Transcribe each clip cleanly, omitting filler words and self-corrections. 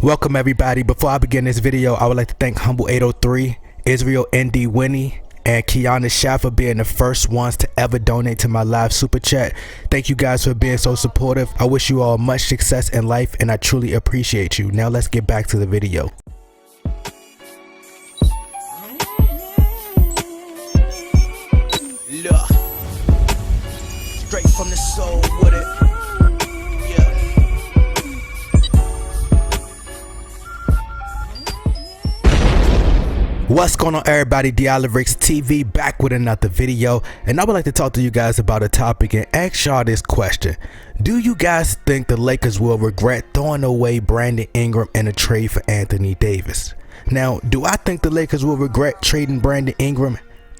Welcome everybody. Before I begin this video, I would like to thank Humble803, Israel ND Winnie, and KIANA SHY for being the first ones to ever donate to my live super chat. Thank you guys for being so supportive. I wish you all much success in life and I truly appreciate you. Now let's get back to the video. Look, straight from the soul with it. What's going on everybody, Dialyrics TV back with another video, and I would like to talk to you guys about a topic and ask y'all this question. Do you guys think the Lakers will regret throwing away Brandon Ingram in a trade for Anthony Davis? Now, do I think the Lakers will regret trading Brandon Ingram?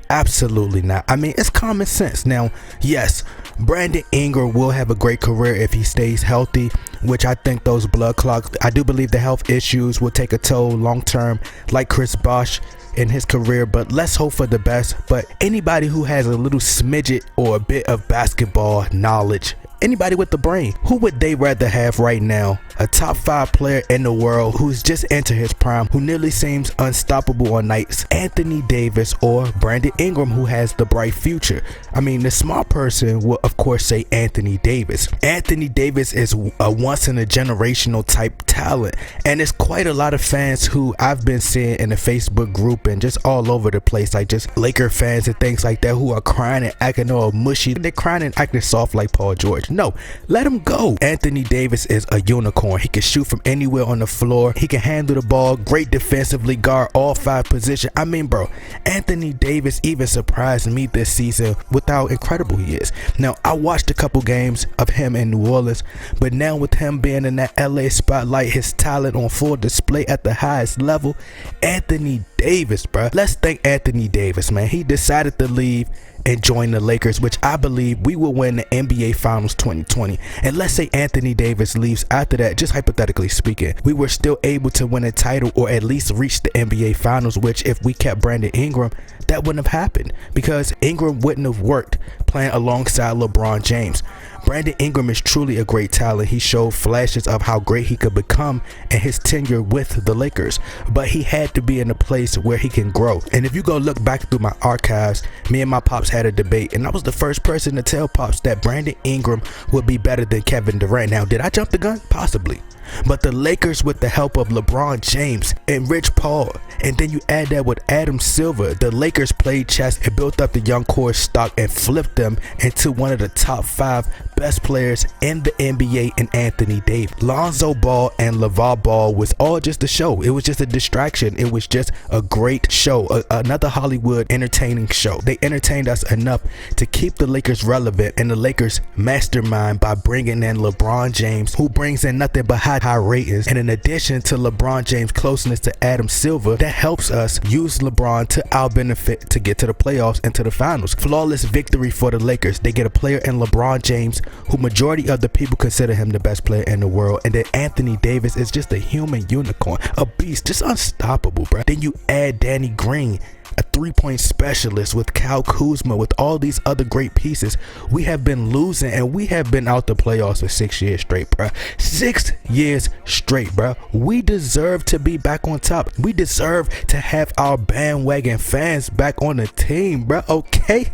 Absolutely not. I mean, it's common sense. Now, yes, Brandon Ingram will have a great career if he stays healthy, which I think those blood clots, I do believe the health issues will take a toll long term, like Chris Bosh in his career, but let's hope for the best. But anybody who has a little smidget or a bit of basketball knowledge, anybody with the brain, who would they rather have right now? A top 5 player in the world who's just entered his prime, who nearly seems unstoppable on nights, Anthony Davis, or Brandon Ingram, who has the bright future? I mean, the smart person will of course say Anthony Davis. Anthony Davis is a once in a generational type talent, and it's quite a lot of fans who I've been seeing in the Facebook group and just all over the place, like just Laker fans and things like that, who are crying and acting all mushy. They're crying and acting soft like Paul George. No, let him go. Anthony Davis is a unicorn. He can shoot from anywhere on the floor. He can handle the ball, great defensively, guard all 5 positions. I mean, bro, Anthony Davis even surprised me this season with how incredible he is. Now, I watched a couple games of him in New Orleans, but now with him being in that LA spotlight, his talent on full display at the highest level, Anthony Davis, bro. Let's thank Anthony Davis, man. He decided to leave and join the Lakers, which I believe we will win the NBA Finals 2020. And let's say Anthony Davis leaves after that, just hypothetically speaking, we were still able to win a title or at least reach the NBA Finals, which if we kept Brandon Ingram, that wouldn't have happened because Ingram wouldn't have worked playing alongside LeBron James. Brandon Ingram is truly a great talent. He showed flashes of how great he could become in his tenure with the Lakers, but he had to be in a place where he can grow. And if you go look back through my archives, me and my pops had a debate, and I was the first person to tell pops that Brandon Ingram would be better than Kevin Durant. Now, did I jump the gun? Possibly. But the Lakers, with the help of LeBron James and Rich Paul, and then you add that with Adam Silver, the Lakers played chess and built up the young core stock and flipped them into one of the top 5 best players in the NBA in Anthony Davis. Lonzo Ball and LeVar Ball was all just a show. It was just a distraction. It was just a great show, another Hollywood entertaining show. They entertained us enough to keep the Lakers relevant, and the Lakers mastermind by bringing in LeBron James, who brings in nothing but high ratings. And in addition to LeBron James' closeness to Adam Silver, that helps us use LeBron to our benefit to get to the playoffs and to the finals. Flawless victory for the Lakers. They get a player in LeBron James, who majority of the people consider him the best player in the world, and then Anthony Davis is just a human unicorn, a beast, just unstoppable, bro. Then you add Danny Green, a 3-point specialist, with Kyle Kuzma, with all these other great pieces. We have been losing and we have been out the playoffs for 6 years straight, bro. 6 years straight, bro. We deserve to be back on top. We deserve to have our bandwagon fans back on the team, bro. Okay.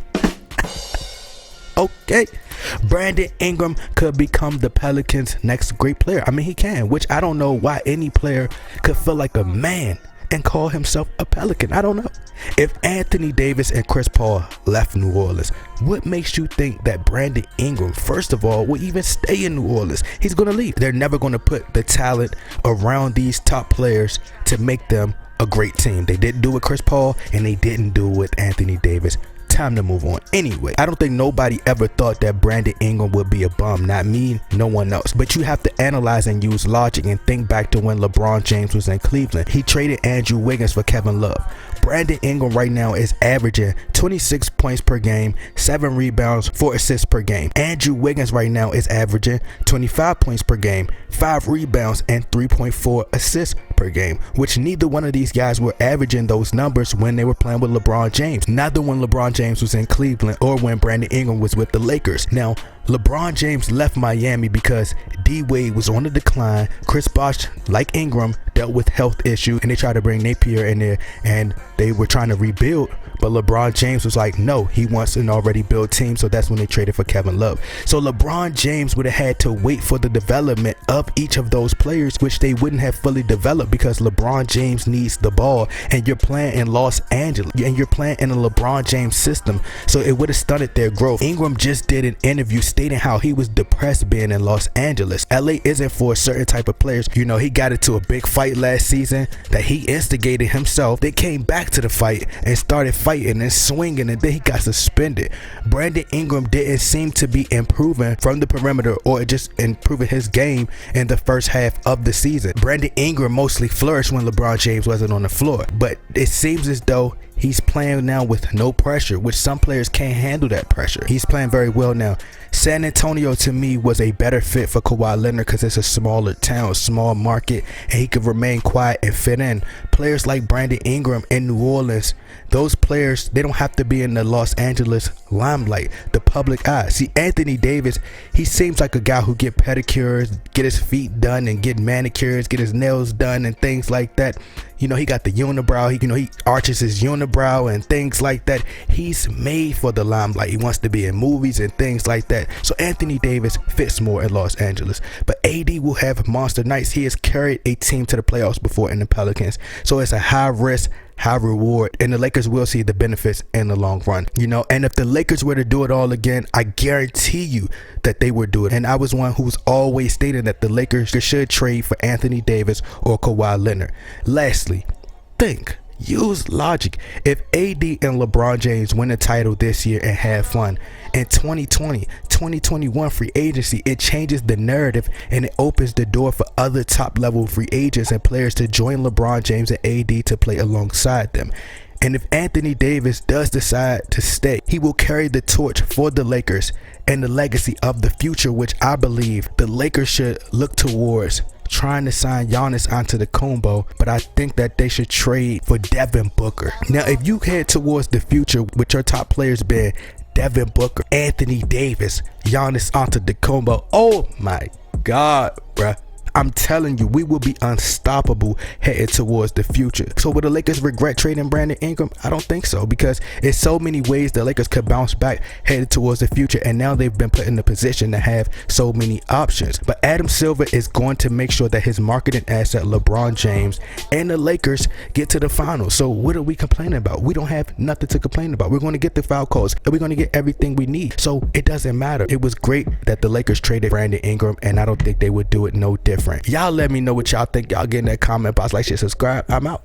Okay, Brandon Ingram could become the Pelicans' next great player. I mean, he can, which I don't know why any player could feel like a man and call himself a Pelican. I don't know. If Anthony Davis and Chris Paul left New Orleans, what makes you think that Brandon Ingram, first of all, will even stay in New Orleans? He's going to leave. They're never going to put the talent around these top players to make them a great team. They didn't do it with Chris Paul, and they didn't do it with Anthony Davis. Time to move on. Anyway, I don't think nobody ever thought that Brandon Ingram would be a bum. Not me, no one else. But you have to analyze and use logic and think back to when LeBron James was in Cleveland. He traded Andrew Wiggins for Kevin Love. Brandon Ingram right now is averaging 26 points per game, 7 rebounds, 4 assists per game. Andrew Wiggins right now is averaging 25 points per game, 5 rebounds, and 3.4 assists per game, which neither one of these guys were averaging those numbers when they were playing with LeBron James. Neither when LeBron James was in Cleveland or when Brandon Ingram was with the Lakers. Now, LeBron James left Miami because D Wade was on the decline. Chris Bosh, like Ingram, dealt with health issues, and they tried to bring Napier in there, and they were trying to rebuild. But LeBron James was like, no, he wants an already built team. So that's when they traded for Kevin Love. So LeBron James would have had to wait for the development of each of those players, which they wouldn't have fully developed, because LeBron James needs the ball, and you're playing in Los Angeles, and you're playing in a LeBron James system. So it would have stunted their growth. Ingram just did an interview stating how he was depressed being in Los Angeles. LA isn't for a certain type of players. You know, he got into a big fight last season that he instigated himself. They came back to the fight and started fighting and swinging, and then he got suspended. Brandon Ingram didn't seem to be improving from the perimeter or just improving his game in the first half of the season. Brandon Ingram mostly flourished when LeBron James wasn't on the floor, but it seems as though he's playing now with no pressure, which some players can't handle that pressure. He's playing very well now. San Antonio, to me, was a better fit for Kawhi Leonard because it's a smaller town, small market, and he could remain quiet and fit in. Players like Brandon Ingram in New Orleans, those players, they don't have to be in the Los Angeles limelight, the public eye. See, Anthony Davis, he seems like a guy who get pedicures, get his feet done, and get manicures, get his nails done, and things like that. You know, he got the unibrow. He arches his unibrow and things like that. He's made for the limelight. He wants to be in movies and things like that. So Anthony Davis fits more in Los Angeles. But AD will have monster nights. He has carried a team to the playoffs before in the Pelicans. So it's a high risk, high reward, and the Lakers will see the benefits in the long run. You know, and if the Lakers were to do it all again, I guarantee you that they would do it. And I was one who's always stating that the Lakers should trade for Anthony Davis or Kawhi Leonard. Lastly, think. Use logic. If AD and LeBron James win a title this year and have fun, in 2020, 2021 free agency, it changes the narrative and it opens the door for other top level free agents and players to join LeBron James and AD to play alongside them. And if Anthony Davis does decide to stay, he will carry the torch for the Lakers and the legacy of the future, which I believe the Lakers should look towards trying to sign Giannis Antetokounmpo, but I think that they should trade for Devin Booker. Now, if you head towards the future with your top players being Devin Booker, Anthony Davis, Giannis Antetokounmpo, oh my God, bruh. I'm telling you, we will be unstoppable heading towards the future. So will the Lakers regret trading Brandon Ingram? I don't think so, because there's so many ways the Lakers could bounce back headed towards the future, and now they've been put in the position to have so many options. But Adam Silver is going to make sure that his marketing asset LeBron James and the Lakers get to the finals. So what are we complaining about? We don't have nothing to complain about. We're going to get the foul calls and we're going to get everything we need. So it doesn't matter. It was great that the Lakers traded Brandon Ingram, and I don't think they would do it no different. Y'all let me know what y'all think. Y'all get in that comment box, like, share, subscribe. I'm out.